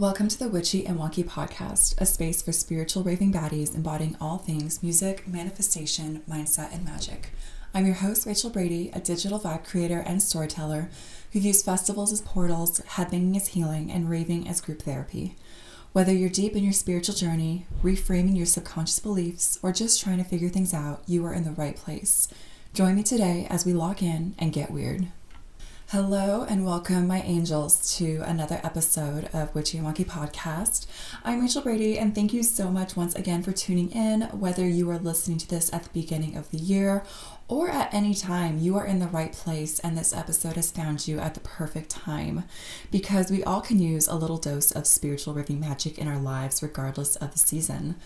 Welcome to the Witchy and Wonky podcast, a space for spiritual raving baddies embodying all things music, manifestation, mindset, and magic. I'm your host, Rachel Brady, a digital vibe creator and storyteller who views festivals as portals, headbanging as healing, and raving as group therapy. Whether you're deep in your spiritual journey, reframing your subconscious beliefs, or just trying to figure things out, you are in the right place. Join me today as we log in and get weird. Hello and welcome, my angels, to another episode of Witchy and Wonky podcast. I'm Rachel Brady, and thank you so much once again for tuning in. Whether you are listening to this at the beginning of the year or at any time, you are in the right place, and this episode has found you at the perfect time because we all can use a little dose of spiritual raving magic in our lives regardless of the season.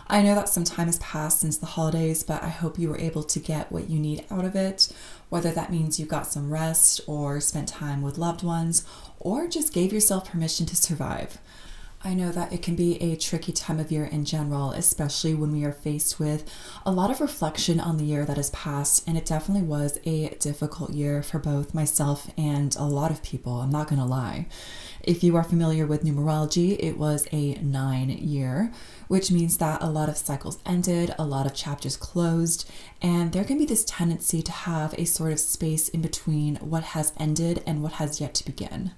I know that some time has passed since the holidays, but I hope you were able to get what you need out of it, whether that means you got some rest or spent time with loved ones or just gave yourself permission to survive. I know that it can be a tricky time of year in general, especially when we are faced with a lot of reflection on the year that has passed, and it definitely was a difficult year for both myself and a lot of people, I'm not going to lie. If you are familiar with numerology, it was a 9-year, which means that a lot of cycles ended, a lot of chapters closed, and there can be this tendency to have a sort of space in between what has ended and what has yet to begin.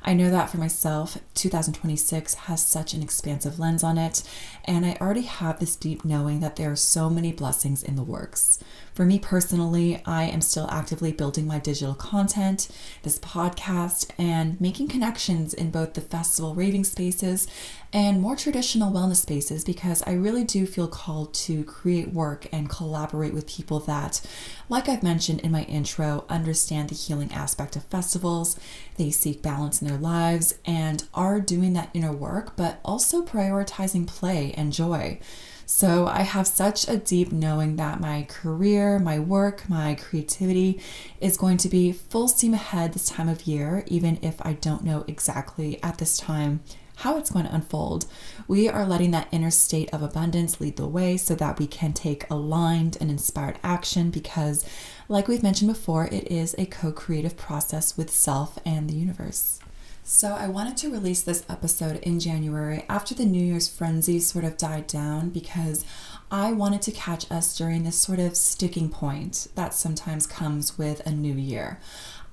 I know that for myself, 2026 has such an expansive lens on it, and I already have this deep knowing that there are so many blessings in the works. For me personally, I am still actively building my digital content, this podcast, and making connections in both the festival raving spaces and more traditional wellness spaces because I really do feel called to create work and collaborate with people that, like I've mentioned in my intro, understand the healing aspect of festivals, they seek balance in their lives, and are doing that inner work, but also prioritizing play and joy. So I have such a deep knowing that my career, my work, my creativity is going to be full steam ahead this time of year, even if I don't know exactly at this time how it's going to unfold. We are letting that inner state of abundance lead the way so that we can take aligned and inspired action because, like we've mentioned before, it is a co-creative process with self and the universe. So I wanted to release this episode in January after the New Year's frenzy sort of died down because I wanted to catch us during this sort of sticking point that sometimes comes with a new year.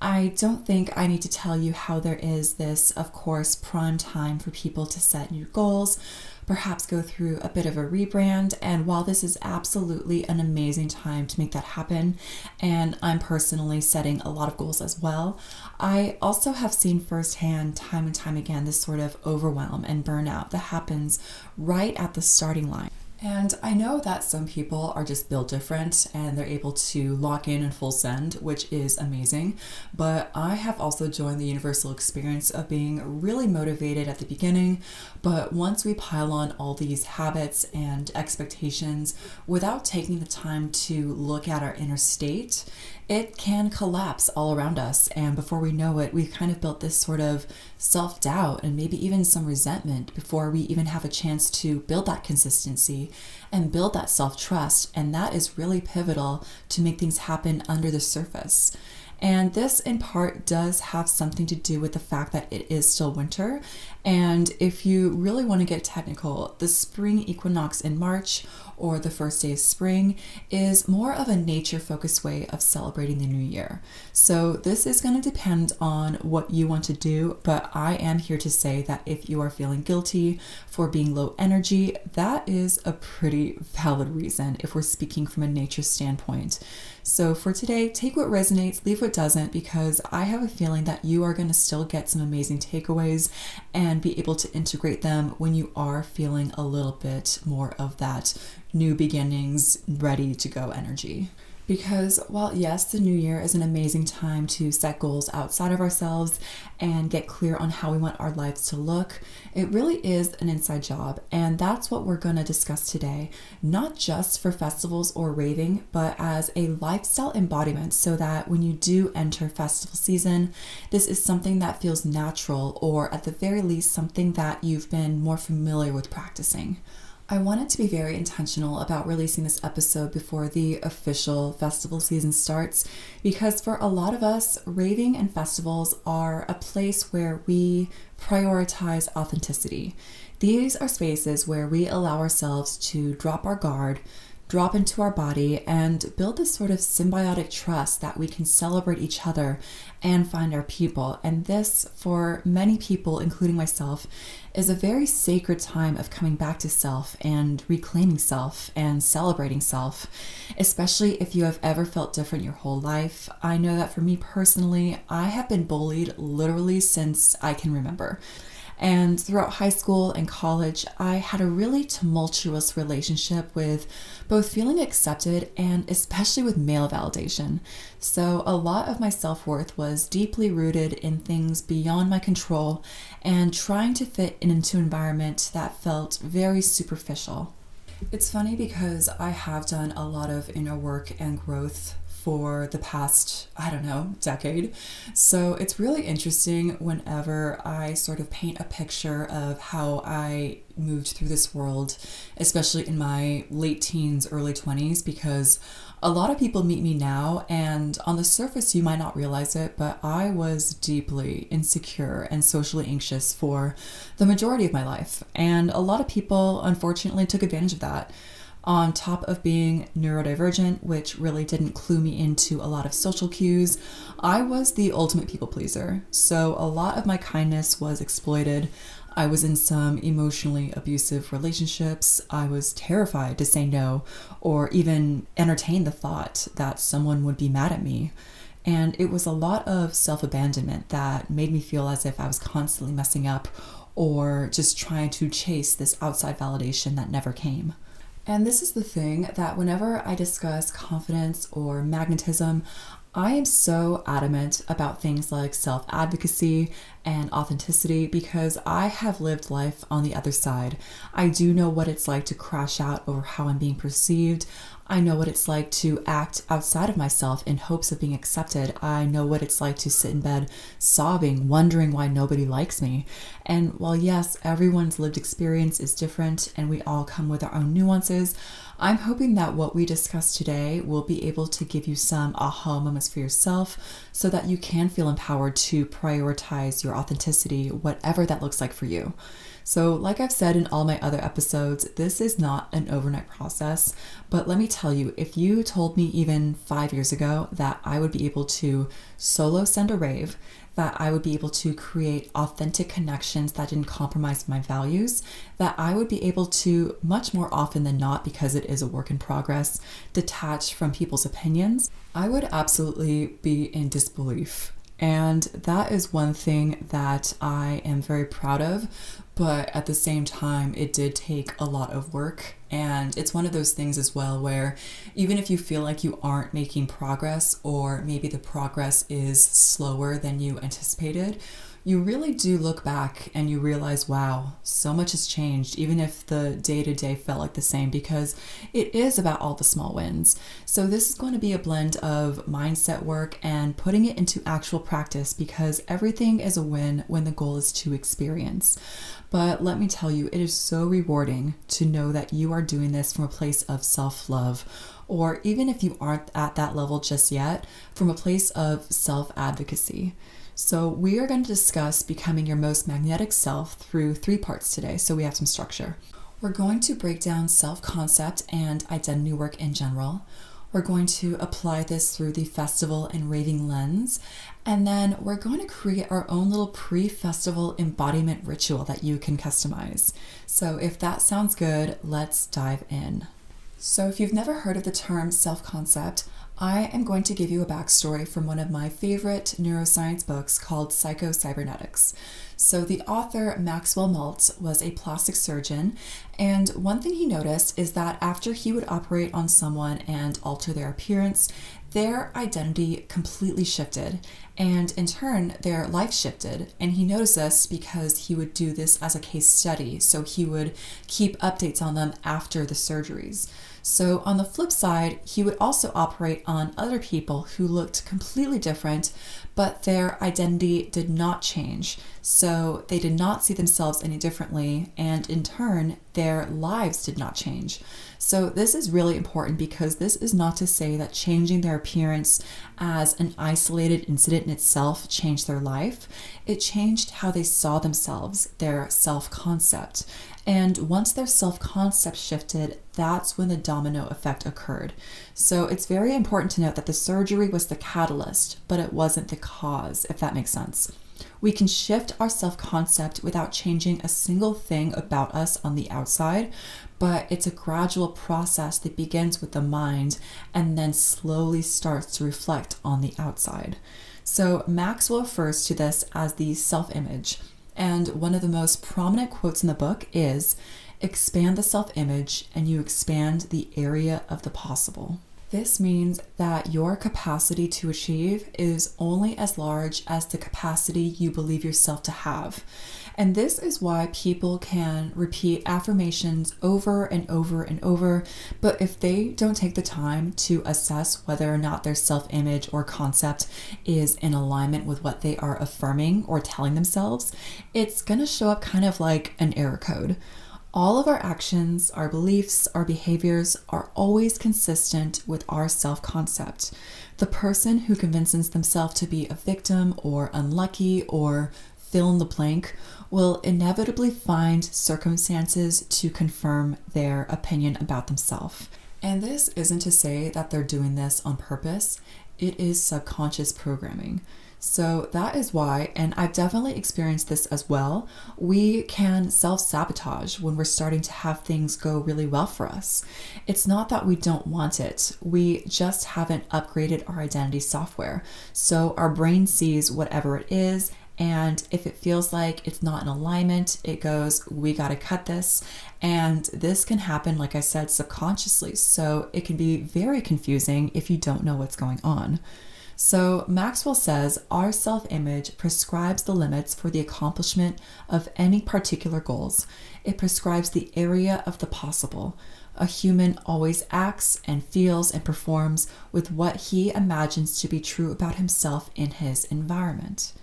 I don't think I need to tell you how there is this, of course, prime time for people to set new goals, perhaps go through a bit of a rebrand. And while this is absolutely an amazing time to make that happen, and I'm personally setting a lot of goals as well, I also have seen firsthand time and time again this sort of overwhelm and burnout that happens right at the starting line. And I know that some people are just built different and they're able to lock in full send, which is amazing. But I have also joined the universal experience of being really motivated at the beginning. But once we pile on all these habits and expectations without taking the time to look at our inner state, it can collapse all around us. And before we know it, we've kind of built this sort of self-doubt and maybe even some resentment before we even have a chance to build that consistency and build that self-trust. And that is really pivotal to make things happen under the surface. And this in part does have something to do with the fact that it is still winter. And if you really want to get technical, the spring equinox in March or the first day of spring is more of a nature-focused way of celebrating the new year. So this is going to depend on what you want to do, but I am here to say that if you are feeling guilty for being low energy, that is a pretty valid reason if we're speaking from a nature standpoint. So for today, take what resonates, leave what doesn't, because I have a feeling that you are going to still get some amazing takeaways and be able to integrate them when you are feeling a little bit more of that new beginnings, ready to go energy. Because while yes, the new year is an amazing time to set goals outside of ourselves and get clear on how we want our lives to look, it really is an inside job. And that's what we're going to discuss today, not just for festivals or raving, but as a lifestyle embodiment so that when you do enter festival season, this is something that feels natural or at the very least something that you've been more familiar with practicing. I wanted to be very intentional about releasing this episode before the official festival season starts because for a lot of us, raving and festivals are a place where we prioritize authenticity. These are spaces where we allow ourselves to drop our guard, drop into our body, and build this sort of symbiotic trust that we can celebrate each other and find our people. And this, for many people, including myself, is a very sacred time of coming back to self and reclaiming self and celebrating self, especially if you have ever felt different your whole life. I know that for me personally, I have been bullied literally since I can remember. And throughout high school and college, I had a really tumultuous relationship with both feeling accepted and especially with male validation. So a lot of my self-worth was deeply rooted in things beyond my control and trying to fit into an environment that felt very superficial. It's funny because I have done a lot of inner work and growth for the past, decade. So it's really interesting whenever I sort of paint a picture of how I moved through this world, especially in my late teens, early 20s, because a lot of people meet me now and on the surface you might not realize it, but I was deeply insecure and socially anxious for the majority of my life. And a lot of people unfortunately took advantage of that. On top of being neurodivergent, which really didn't clue me into a lot of social cues, I was the ultimate people pleaser. So a lot of my kindness was exploited. I was in some emotionally abusive relationships. I was terrified to say no or even entertain the thought that someone would be mad at me. And it was a lot of self-abandonment that made me feel as if I was constantly messing up or just trying to chase this outside validation that never came. And this is the thing that whenever I discuss confidence or magnetism, I am so adamant about things like self-advocacy and authenticity because I have lived life on the other side. I do know what it's like to crash out over how I'm being perceived. I know what it's like to act outside of myself in hopes of being accepted. I know what it's like to sit in bed sobbing, wondering why nobody likes me. And while yes, everyone's lived experience is different and we all come with our own nuances, I'm hoping that what we discuss today will be able to give you some aha moments for yourself so that you can feel empowered to prioritize your authenticity, whatever that looks like for you. So like I've said in all my other episodes, this is not an overnight process, but let me tell you, if you told me even 5 years ago that I would be able to solo send a rave, that I would be able to create authentic connections that didn't compromise my values, that I would be able to, much more often than not, because it is a work in progress, detach from people's opinions, I would absolutely be in disbelief. And that is one thing that I am very proud of, but at the same time, it did take a lot of work. And it's one of those things as well where even if you feel like you aren't making progress, or maybe the progress is slower than you anticipated, you really do look back and you realize, wow, so much has changed, even if the day-to-day felt like the same, because it is about all the small wins. So this is going to be a blend of mindset work and putting it into actual practice, because everything is a win when the goal is to experience. But let me tell you, it is so rewarding to know that you are doing this from a place of self-love, or even if you aren't at that level just yet, from a place of self-advocacy. So we are going to discuss becoming your most magnetic self through 3 parts today, so we have some structure. We're going to break down self-concept and identity work in general. We're going to apply this through the festival and raving lens. And then we're going to create our own little pre-festival embodiment ritual that you can customize. So if that sounds good, let's dive in. So if you've never heard of the term self-concept, I am going to give you a backstory from one of my favorite neuroscience books called Psycho Cybernetics. So the author, Maxwell Maltz, was a plastic surgeon, and one thing he noticed is that after he would operate on someone and alter their appearance, their identity completely shifted, and in turn, their life shifted. And he noticed this because he would do this as a case study, so he would keep updates on them after the surgeries. So on the flip side, he would also operate on other people who looked completely different, but their identity did not change. So they did not see themselves any differently, and in turn, their lives did not change. So this is really important because this is not to say that changing their appearance as an isolated incident in itself changed their life. It changed how they saw themselves, their self-concept. And once their self-concept shifted, that's when the domino effect occurred. So it's very important to note that the surgery was the catalyst, but it wasn't the cause, if that makes sense. We can shift our self-concept without changing a single thing about us on the outside, but it's a gradual process that begins with the mind and then slowly starts to reflect on the outside. So Maxwell refers to this as the self-image. And one of the most prominent quotes in the book is, "Expand the self-image and you expand the area of the possible." This means that your capacity to achieve is only as large as the capacity you believe yourself to have. And this is why people can repeat affirmations over and over and over, but if they don't take the time to assess whether or not their self-image or concept is in alignment with what they are affirming or telling themselves, it's going to show up kind of like an error code. All of our actions, our beliefs, our behaviors are always consistent with our self-concept. The person who convinces themselves to be a victim or unlucky or fill in the blank will inevitably find circumstances to confirm their opinion about themselves. And this isn't to say that they're doing this on purpose. It is subconscious programming. So that is why, and I've definitely experienced this as well, we can self-sabotage when we're starting to have things go really well for us. It's not that we don't want it. We just haven't upgraded our identity software. So our brain sees whatever it is, and if it feels like it's not in alignment, it goes, we got to cut this. And this can happen, like I said, subconsciously. So it can be very confusing if you don't know what's going on. So Maxwell says our self-image prescribes the limits for the accomplishment of any particular goals. It prescribes the area of the possible. A human always acts and feels and performs with what he imagines to be true about himself in his environment.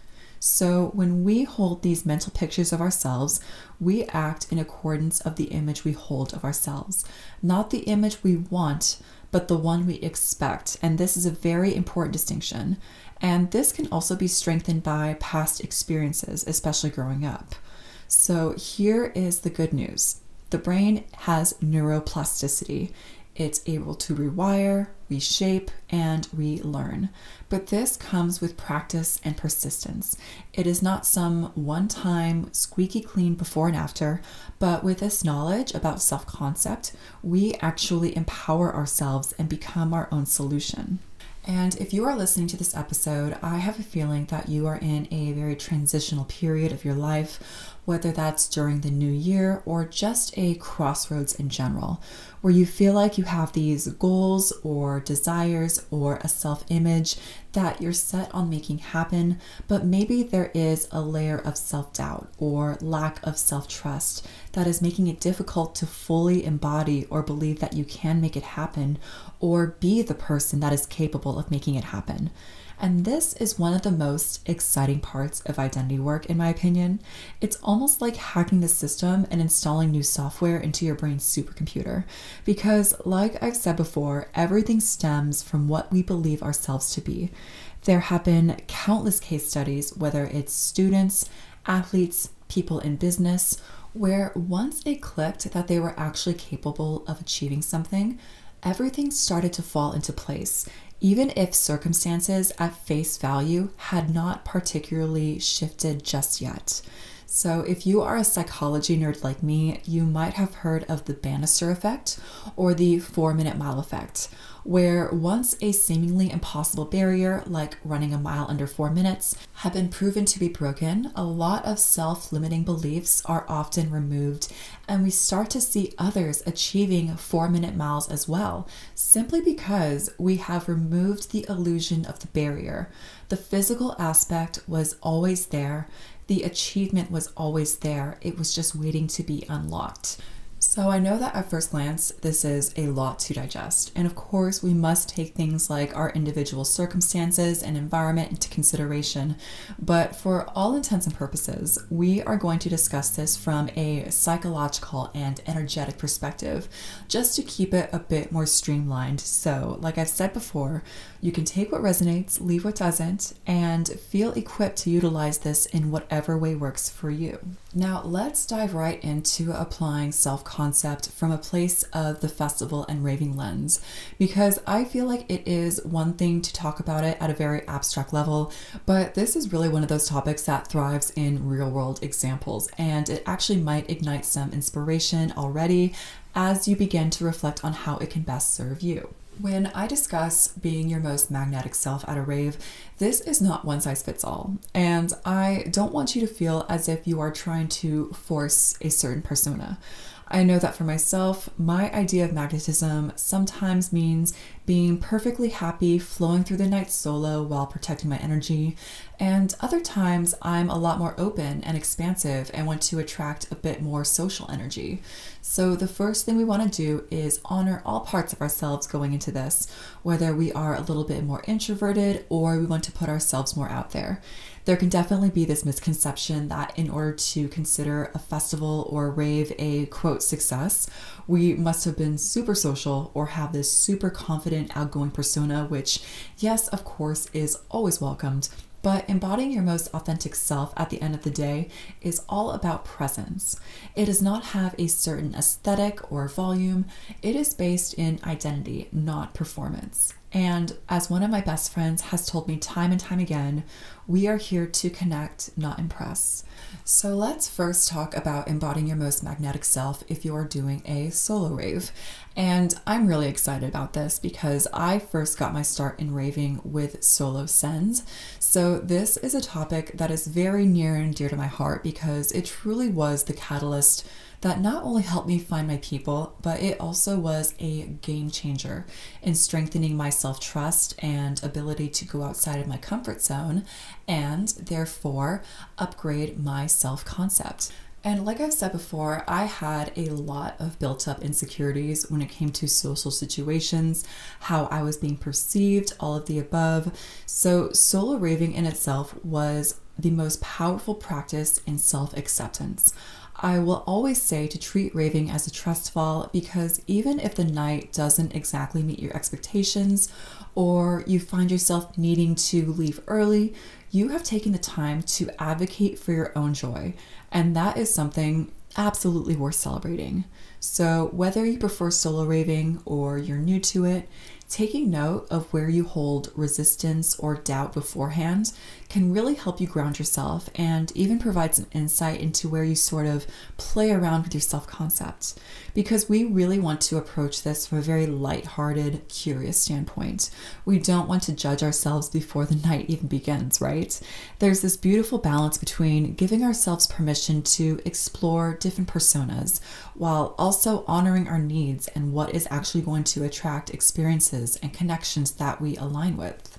So when we hold these mental pictures of ourselves, we act in accordance of the image we hold of ourselves, not the image we want, but the one we expect. And this is a very important distinction. And this can also be strengthened by past experiences, especially growing up. So here is the good news. The brain has neuroplasticity. It's able to rewire, reshape, and relearn. But this comes with practice and persistence. It is not some one-time squeaky clean before and after, but with this knowledge about self-concept, we actually empower ourselves and become our own solution. And if you are listening to this episode, I have a feeling that you are in a very transitional period of your life, whether that's during the new year or just a crossroads in general, where you feel like you have these goals or desires or a self-image that you're set on making happen, but maybe there is a layer of self-doubt or lack of self-trust that is making it difficult to fully embody or believe that you can make it happen or be the person that is capable of making it happen. And this is one of the most exciting parts of identity work, in my opinion. It's almost like hacking the system and installing new software into your brain's supercomputer. Because, like I've said before, everything stems from what we believe ourselves to be. There have been countless case studies, whether it's students, athletes, people in business, where once it clicked that they were actually capable of achieving something, everything started to fall into place, even if circumstances at face value had not particularly shifted just yet. So if you are a psychology nerd like me, you might have heard of the Bannister effect or the 4-minute mile effect, where once a seemingly impossible barrier, like running a mile under 4 minutes, had been proven to be broken, a lot of self-limiting beliefs are often removed, and we start to see others achieving 4-minute miles as well, simply because we have removed the illusion of the barrier. The physical aspect was always there. The achievement was always there. It was just waiting to be unlocked. So I know that at first glance, this is a lot to digest. And of course, we must take things like our individual circumstances and environment into consideration. But for all intents and purposes, we are going to discuss this from a psychological and energetic perspective, just to keep it a bit more streamlined. So, like I've said before, you can take what resonates, leave what doesn't, and feel equipped to utilize this in whatever way works for you. Now, let's dive right into applying self-concept from a place of the festival and raving lens, because I feel like it is one thing to talk about it at a very abstract level, but this is really one of those topics that thrives in real-world examples, and it actually might ignite some inspiration already as you begin to reflect on how it can best serve you. When I discuss being your most magnetic self at a rave, this is not one size fits all. And I don't want you to feel as if you are trying to force a certain persona. I know that for myself, my idea of magnetism sometimes means being perfectly happy, flowing through the night solo while protecting my energy. And other times I'm a lot more open and expansive and want to attract a bit more social energy. So the first thing we want to do is honor all parts of ourselves going into this, whether we are a little bit more introverted or we want to put ourselves more out there. There can definitely be this misconception that in order to consider a festival or a rave a quote success, we must have been super social or have this super confident, outgoing persona, which, yes, of course, is always welcomed. But embodying your most authentic self at the end of the day is all about presence. It does not have a certain aesthetic or volume. It is based in identity, not performance. And as one of my best friends has told me time and time again, we are here to connect, not impress. So let's first talk about embodying your most magnetic self if you are doing a solo rave. And I'm really excited about this because I first got my start in raving with solo sends. So this is a topic that is very near and dear to my heart because it truly was the catalyst that not only helped me find my people, but it also was a game changer in strengthening my self-trust and ability to go outside of my comfort zone and therefore upgrade my self-concept. And like I've said before, I had a lot of built up insecurities when it came to social situations, how I was being perceived, all of the above. So solo raving in itself was the most powerful practice in self-acceptance. I will always say to treat raving as a trust fall because even if the night doesn't exactly meet your expectations or you find yourself needing to leave early, you have taken the time to advocate for your own joy. And that is something absolutely worth celebrating. So whether you prefer solo raving or you're new to it, taking note of where you hold resistance or doubt beforehand can really help you ground yourself and even provide some insight into where you sort of play around with your self-concept. Because we really want to approach this from a very lighthearted, curious standpoint. We don't want to judge ourselves before the night even begins, right? There's this beautiful balance between giving ourselves permission to explore different personas while also honoring our needs and what is actually going to attract experiences and connections that we align with.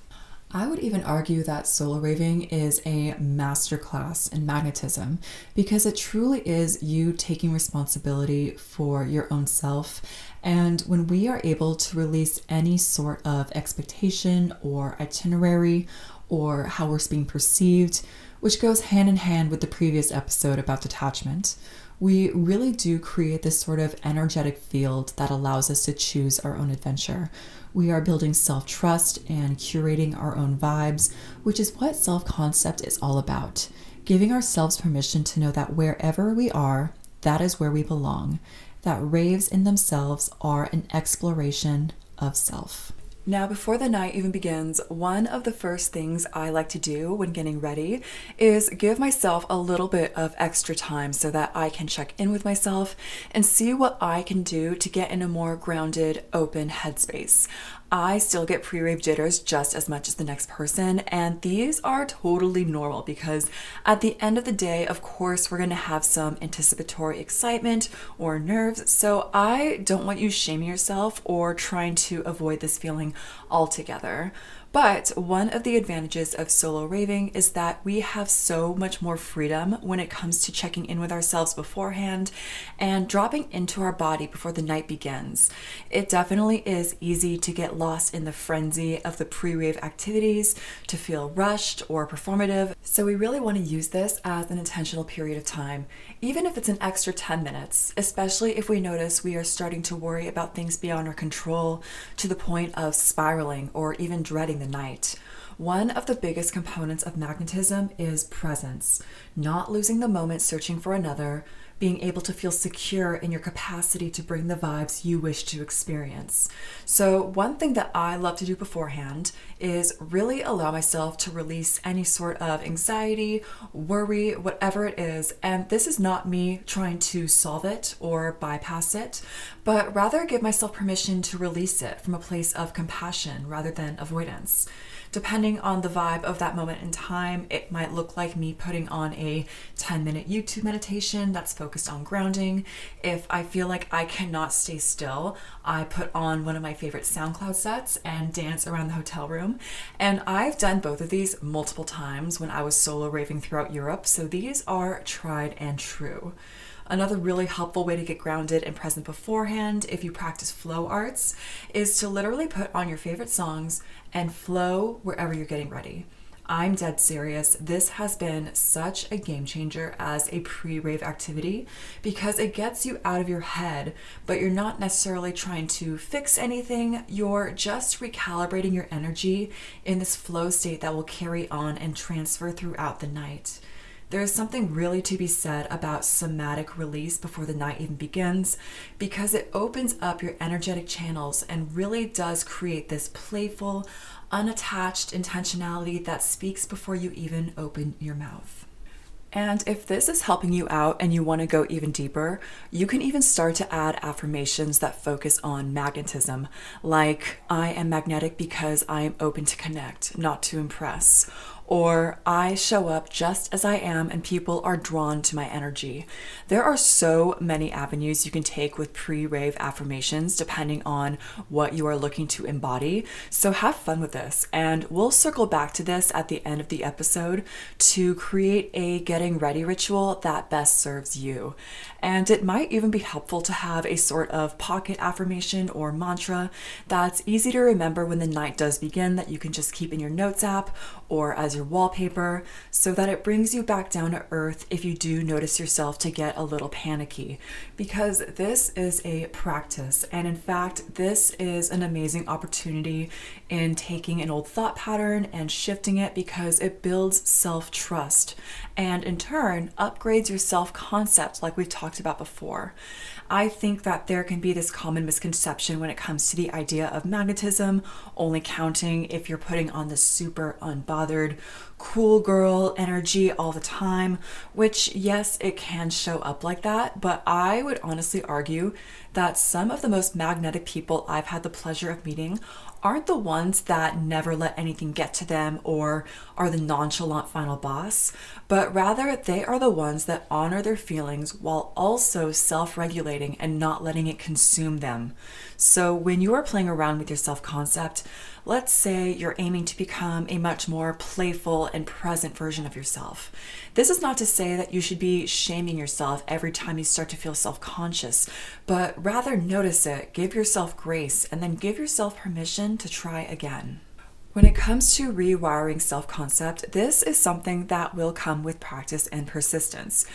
I would even argue that solo raving is a masterclass in magnetism because it truly is you taking responsibility for your own self. And when we are able to release any sort of expectation or itinerary or how we're being perceived, which goes hand in hand with the previous episode about detachment, we really do create this sort of energetic field that allows us to choose our own adventure. We are building self-trust and curating our own vibes, which is what self-concept is all about. Giving ourselves permission to know that wherever we are, that is where we belong. That raves in themselves are an exploration of self. Now, before the night even begins, one of the first things I like to do when getting ready is give myself a little bit of extra time so that I can check in with myself and see what I can do to get in a more grounded, open headspace. I still get pre-rave jitters just as much as the next person, and these are totally normal because at the end of the day, of course, we're going to have some anticipatory excitement or nerves, so I don't want you shaming yourself or trying to avoid this feeling altogether. But one of the advantages of solo raving is that we have so much more freedom when it comes to checking in with ourselves beforehand and dropping into our body before the night begins. It definitely is easy to get lost in the frenzy of the pre-rave activities, to feel rushed or performative. So we really want to use this as an intentional period of time, even if it's an extra 10 minutes, especially if we notice we are starting to worry about things beyond our control to the point of spiraling or even dreading the night. One of the biggest components of magnetism is presence, not losing the moment searching for another, being able to feel secure in your capacity to bring the vibes you wish to experience. So one thing that I love to do beforehand is really allow myself to release any sort of anxiety, worry, whatever it is. And this is not me trying to solve it or bypass it, but rather give myself permission to release it from a place of compassion rather than avoidance. Depending on the vibe of that moment in time, it might look like me putting on a 10-minute YouTube meditation that's focused on grounding. If I feel like I cannot stay still, I put on one of my favorite SoundCloud sets and dance around the hotel room. And I've done both of these multiple times when I was solo raving throughout Europe, so these are tried and true. Another really helpful way to get grounded and present beforehand, if you practice flow arts, is to literally put on your favorite songs and flow wherever you're getting ready. I'm dead serious. This has been such a game changer as a pre-rave activity because it gets you out of your head, but you're not necessarily trying to fix anything. You're just recalibrating your energy in this flow state that will carry on and transfer throughout the night. There is something really to be said about somatic release before the night even begins because it opens up your energetic channels and really does create this playful, unattached intentionality that speaks before you even open your mouth. And if this is helping you out and you want to go even deeper, you can even start to add affirmations that focus on magnetism, like I am magnetic because I am open to connect, not to impress. Or I show up just as I am and people are drawn to my energy. There are so many avenues you can take with pre-rave affirmations depending on what you are looking to embody. So have fun with this, and we'll circle back to this at the end of the episode to create a getting ready ritual that best serves you. And it might even be helpful to have a sort of pocket affirmation or mantra that's easy to remember when the night does begin, that you can just keep in your notes app or as your wallpaper, so that it brings you back down to earth if you do notice yourself to get a little panicky. Because this is a practice, and in fact, this is an amazing opportunity in taking an old thought pattern and shifting it, because it builds self-trust and in turn upgrades your self-concept like we've talked about before. I think that there can be this common misconception when it comes to the idea of magnetism only counting if you're putting on this super unbothered, cool girl energy all the time, which yes, it can show up like that, but I would honestly argue that some of the most magnetic people I've had the pleasure of meeting aren't the ones that never let anything get to them or are the nonchalant final boss, but rather they are the ones that honor their feelings while also self-regulating and not letting it consume them. So when you are playing around with your self-concept, let's say you're aiming to become a much more playful and present version of yourself. This is not to say that you should be shaming yourself every time you start to feel self-conscious, but rather notice it, give yourself grace, and then give yourself permission to try again. When it comes to rewiring self-concept, this is something that will come with practice and persistence.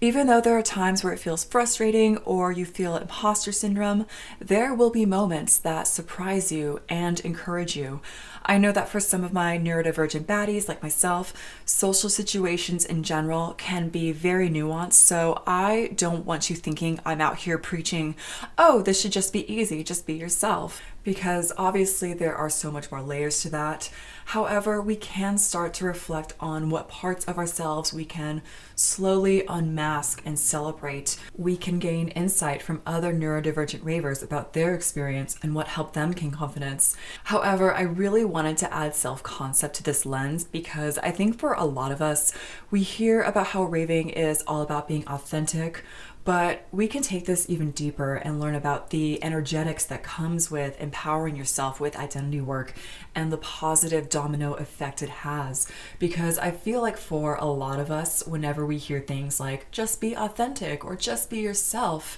Even though there are times where it feels frustrating or you feel imposter syndrome, there will be moments that surprise you and encourage you. I know that for some of my neurodivergent baddies like myself, social situations in general can be very nuanced, so I don't want you thinking I'm out here preaching, oh, this should just be easy, just be yourself, because obviously there are so much more layers to that. However, we can start to reflect on what parts of ourselves we can slowly unmask and celebrate. We can gain insight from other neurodivergent ravers about their experience and what helped them gain confidence. However, I really wanted to add self-concept to this lens because I think for a lot of us, we hear about how raving is all about being authentic, but we can take this even deeper and learn about the energetics that comes with empowering yourself with identity work and the positive domino effect it has. Because I feel like for a lot of us, whenever we hear things like just be authentic or just be yourself,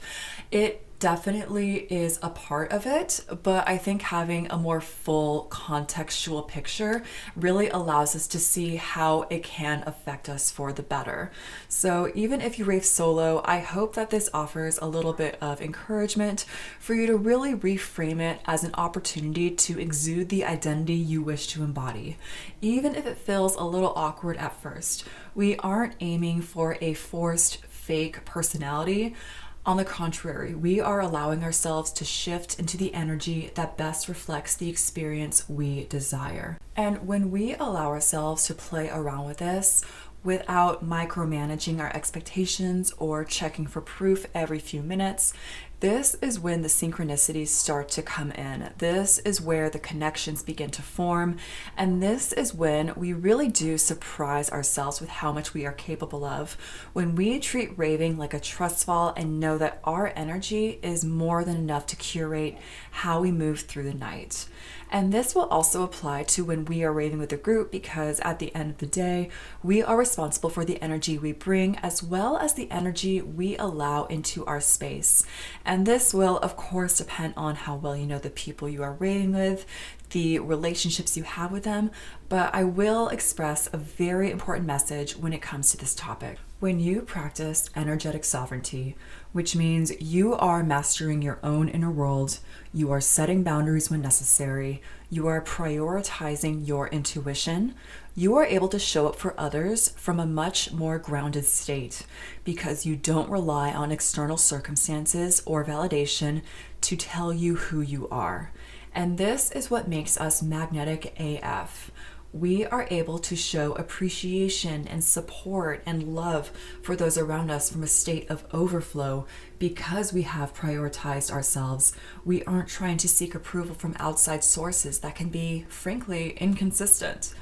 it definitely is a part of it, but I think having a more full contextual picture really allows us to see how it can affect us for the better. So even if you rave solo, I hope that this offers a little bit of encouragement for you to really reframe it as an opportunity to exude the identity you wish to embody. Even if it feels a little awkward at first, we aren't aiming for a forced, fake personality. On the contrary, we are allowing ourselves to shift into the energy that best reflects the experience we desire. And when we allow ourselves to play around with this, without micromanaging our expectations or checking for proof every few minutes, this is when the synchronicities start to come in. This is where the connections begin to form. And this is when we really do surprise ourselves with how much we are capable of. When we treat raving like a trust fall and know that our energy is more than enough to curate how we move through the night. And this will also apply to when we are raving with a group, because at the end of the day, we are responsible for the energy we bring as well as the energy we allow into our space. And this will, of course, depend on how well you know the people you are raving with, the relationships you have with them, but I will express a very important message when it comes to this topic. When you practice energetic sovereignty, which means you are mastering your own inner world, you are setting boundaries when necessary, you are prioritizing your intuition, you are able to show up for others from a much more grounded state because you don't rely on external circumstances or validation to tell you who you are. And this is what makes us magnetic AF. We are able to show appreciation and support and love for those around us from a state of overflow because we have prioritized ourselves. We aren't trying to seek approval from outside sources that can be, frankly, inconsistent.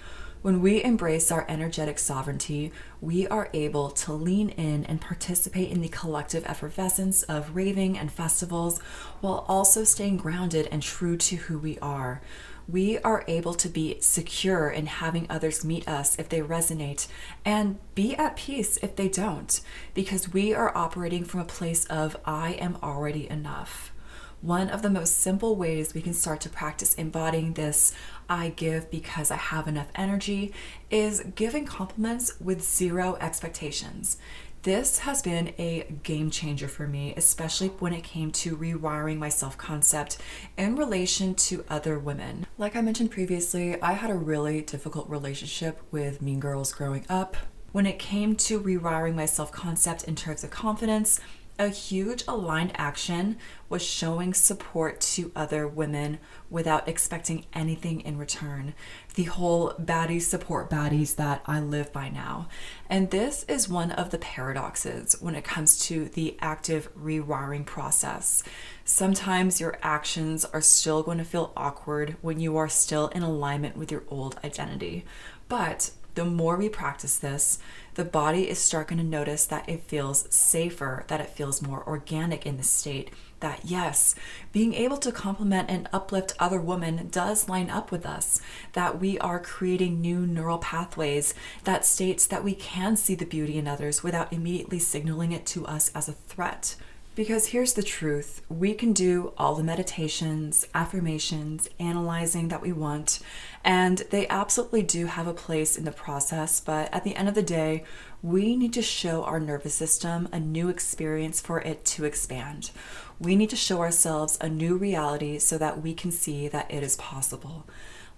When we embrace our energetic sovereignty, we are able to lean in and participate in the collective effervescence of raving and festivals while also staying grounded and true to who we are. We are able to be secure in having others meet us if they resonate and be at peace if they don't, because we are operating from a place of I am already enough. One of the most simple ways we can start to practice embodying this I give because I have enough energy is giving compliments with zero expectations. This has been a game changer for me, especially when it came to rewiring my self-concept in relation to other women. Like I mentioned previously, I had a really difficult relationship with mean girls growing up. When it came to rewiring my self-concept in terms of confidence, a huge aligned action was showing support to other women without expecting anything in return. The whole baddies support baddies that I live by now. And this is one of the paradoxes when it comes to the active rewiring process. Sometimes your actions are still going to feel awkward when you are still in alignment with your old identity. But the more we practice this, the body is starting to notice that it feels safer, that it feels more organic in the state, that yes, being able to compliment and uplift other women does line up with us, that we are creating new neural pathways that states that we can see the beauty in others without immediately signaling it to us as a threat. Because here's the truth, we can do all the meditations, affirmations, analyzing that we want, and they absolutely do have a place in the process, but at the end of the day, we need to show our nervous system a new experience for it to expand. We need to show ourselves a new reality so that we can see that it is possible.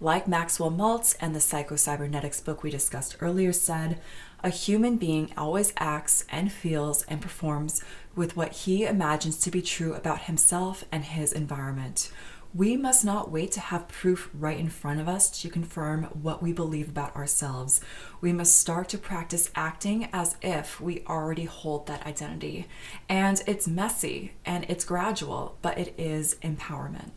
Like Maxwell Maltz and the Psycho Cybernetics book we discussed earlier said, a human being always acts and feels and performs with what he imagines to be true about himself and his environment. We must not wait to have proof right in front of us to confirm what we believe about ourselves. We must start to practice acting as if we already hold that identity. And it's messy and it's gradual, but it is empowerment.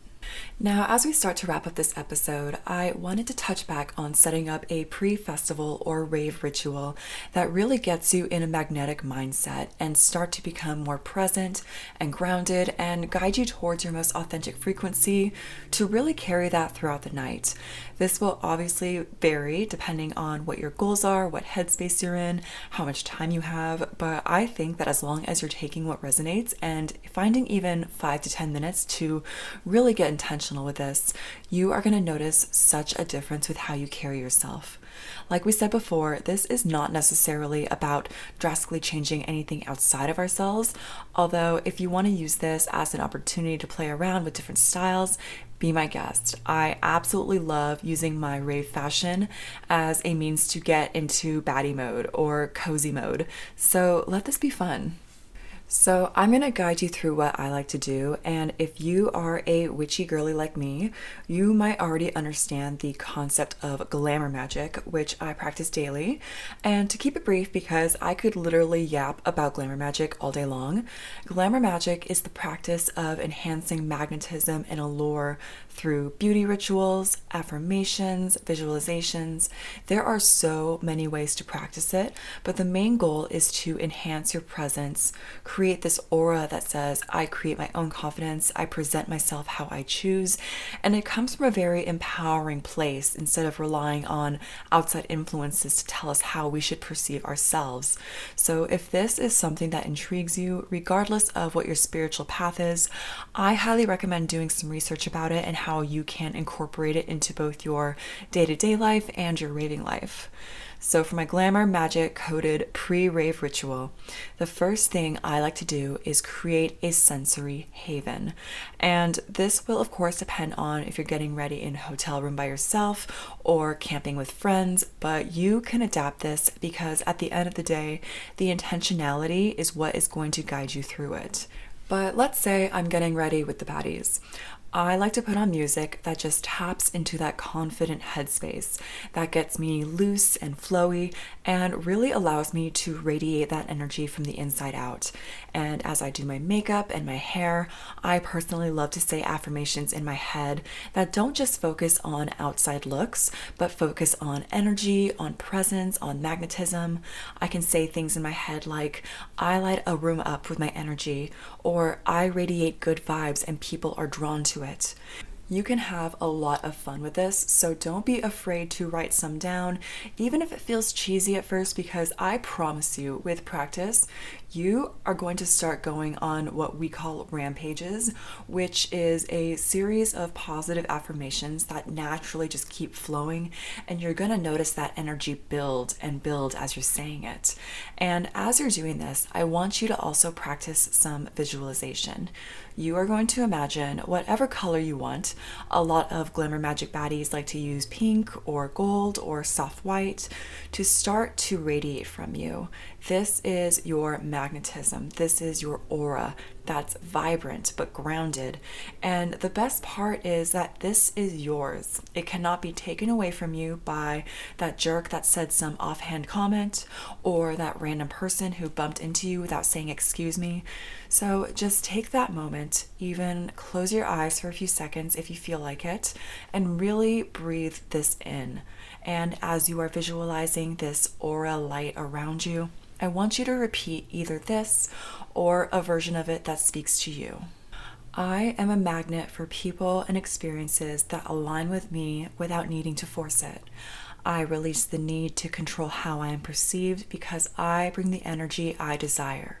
Now, as we start to wrap up this episode, I wanted to touch back on setting up a pre-festival or rave ritual that really gets you in a magnetic mindset and start to become more present and grounded and guide you towards your most authentic frequency to really carry that throughout the night. This will obviously vary depending on what your goals are, what headspace you're in, how much time you have, but I think that as long as you're taking what resonates and finding even 5 to 10 minutes to really get intentional with this, you are going to notice such a difference with how you carry yourself. Like we said before, this is not necessarily about drastically changing anything outside of ourselves, although if you want to use this as an opportunity to play around with different styles, be my guest. I absolutely love using my rave fashion as a means to get into baddie mode or cozy mode, so let this be fun. So I'm going to guide you through what I like to do, and if you are a witchy girly like me, you might already understand the concept of glamour magic, which I practice daily. And to keep it brief, because I could literally yap about glamour magic all day long, glamour magic is the practice of enhancing magnetism and allure through beauty rituals, affirmations, visualizations. There are so many ways to practice it, but the main goal is to enhance your presence, create this aura that says, I create my own confidence, I present myself how I choose, and it comes from a very empowering place instead of relying on outside influences to tell us how we should perceive ourselves. So if this is something that intrigues you, regardless of what your spiritual path is, I highly recommend doing some research about it and how you can incorporate it into both your day-to-day life and your raving life. So for my glamour magic coded pre-rave ritual, the first thing I like to do is create a sensory haven. And this will of course depend on if you're getting ready in a hotel room by yourself or camping with friends, but you can adapt this because at the end of the day, the intentionality is what is going to guide you through it. But let's say I'm getting ready with the baddies. I like to put on music that just taps into that confident headspace that gets me loose and flowy and really allows me to radiate that energy from the inside out. And as I do my makeup and my hair, I personally love to say affirmations in my head that don't just focus on outside looks, but focus on energy, on presence, on magnetism. I can say things in my head like, I light a room up with my energy, or I radiate good vibes and people are drawn to it. You can have a lot of fun with this, so don't be afraid to write some down, even if it feels cheesy at first, because I promise you, with practice, you are going to start going on what we call rampages, which is a series of positive affirmations that naturally just keep flowing, and you're going to notice that energy build and build as you're saying it. And as you're doing this, I want you to also practice some visualization. You are going to imagine whatever color you want. A lot of glamour magic baddies like to use pink or gold or soft white to start to radiate from you. This is your magnetism. This is your aura that's vibrant but grounded. And the best part is that this is yours. It cannot be taken away from you by that jerk that said some offhand comment or that random person who bumped into you without saying excuse me. So just take that moment, even close your eyes for a few seconds if you feel like it, and really breathe this in. And as you are visualizing this aura light around you, I want you to repeat either this or a version of it that speaks to you. I am a magnet for people and experiences that align with me without needing to force it. I release the need to control how I am perceived because I bring the energy I desire.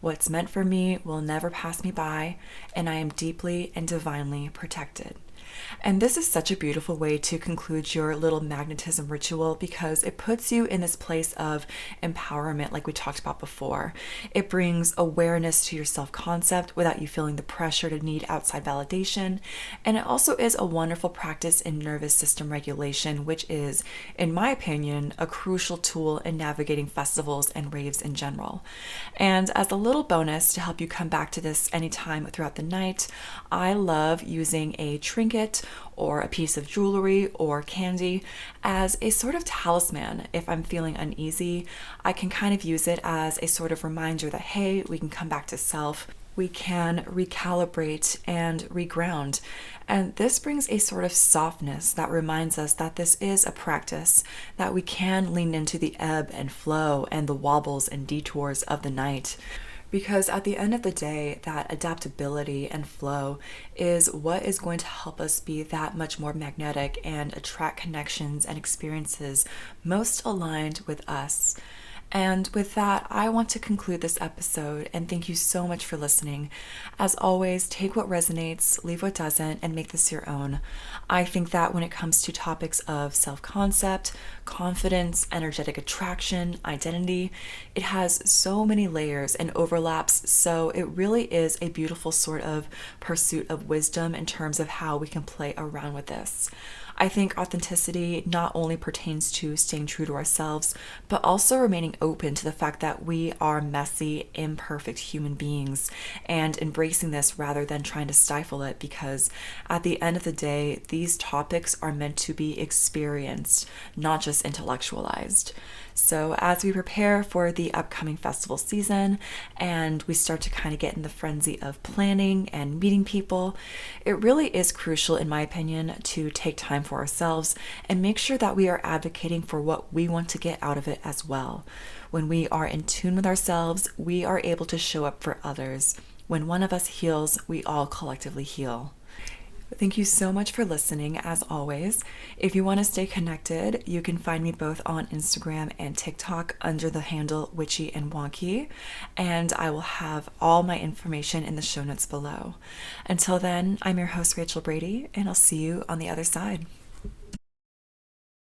What's meant for me will never pass me by, and I am deeply and divinely protected. And this is such a beautiful way to conclude your little magnetism ritual because it puts you in this place of empowerment like we talked about before. It brings awareness to your self-concept without you feeling the pressure to need outside validation. And it also is a wonderful practice in nervous system regulation, which is, in my opinion, a crucial tool in navigating festivals and raves in general. And as a little bonus to help you come back to this anytime throughout the night, I love using a trinket or a piece of jewelry or candy as a sort of talisman. If I'm feeling uneasy, I can kind of use it as a sort of reminder that, hey, we can come back to self. We can recalibrate and reground. And this brings a sort of softness that reminds us that this is a practice, that we can lean into the ebb and flow and the wobbles and detours of the night. Because at the end of the day, that adaptability and flow is what is going to help us be that much more magnetic and attract connections and experiences most aligned with us. And with that, I want to conclude this episode and thank you so much for listening. As always, take what resonates, leave what doesn't, and make this your own. I think that when it comes to topics of self-concept, confidence, energetic attraction, identity, it has so many layers and overlaps, so it really is a beautiful sort of pursuit of wisdom in terms of how we can play around with this. I think authenticity not only pertains to staying true to ourselves, but also remaining open to the fact that we are messy, imperfect human beings and embracing this rather than trying to stifle it, because at the end of the day, these topics are meant to be experienced, not just intellectualized. So as we prepare for the upcoming festival season and we start to kind of get in the frenzy of planning and meeting people, it really is crucial, in my opinion, to take time for ourselves and make sure that we are advocating for what we want to get out of it as well. When we are in tune with ourselves, we are able to show up for others. When one of us heals, we all collectively heal. Thank you so much for listening, as always. If you want to stay connected, you can find me both on Instagram and TikTok under the handle Witchy and Wonky, and I will have all my information in the show notes below. Until then, I'm your host, Rachel Brady, and I'll see you on the other side.